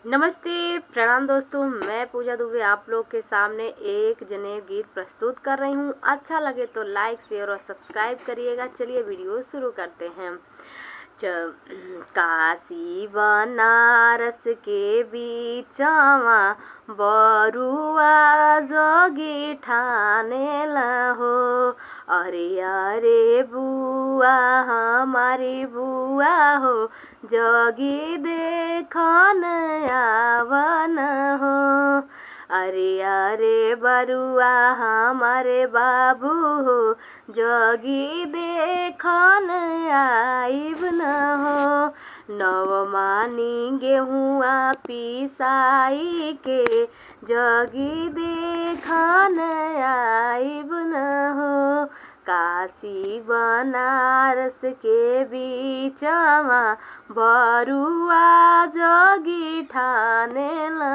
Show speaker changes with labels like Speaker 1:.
Speaker 1: नमस्ते, प्रणाम दोस्तों। मैं पूजा दुबे आप लोग के सामने एक जनेब गीत प्रस्तुत कर रही हूँ। अच्छा लगे तो लाइक, शेयर और सब्सक्राइब करिएगा। चलिए वीडियो शुरू करते हैं। जब काशी बनारस के बीचवा बरुआ जोगी ठाने लहो। अरे अरे बुआ हमारी बुआ हो, जोगी देखन आवन हो। अरे अरे बरुआ हमारे बाबू हो, जोगी देखन आइब न हो। नवमानी गेहुआ पिसाई के, जोगी देखन आइब न हो। काशी बनारस के बीचवा बरुआ जोगी ठाने ल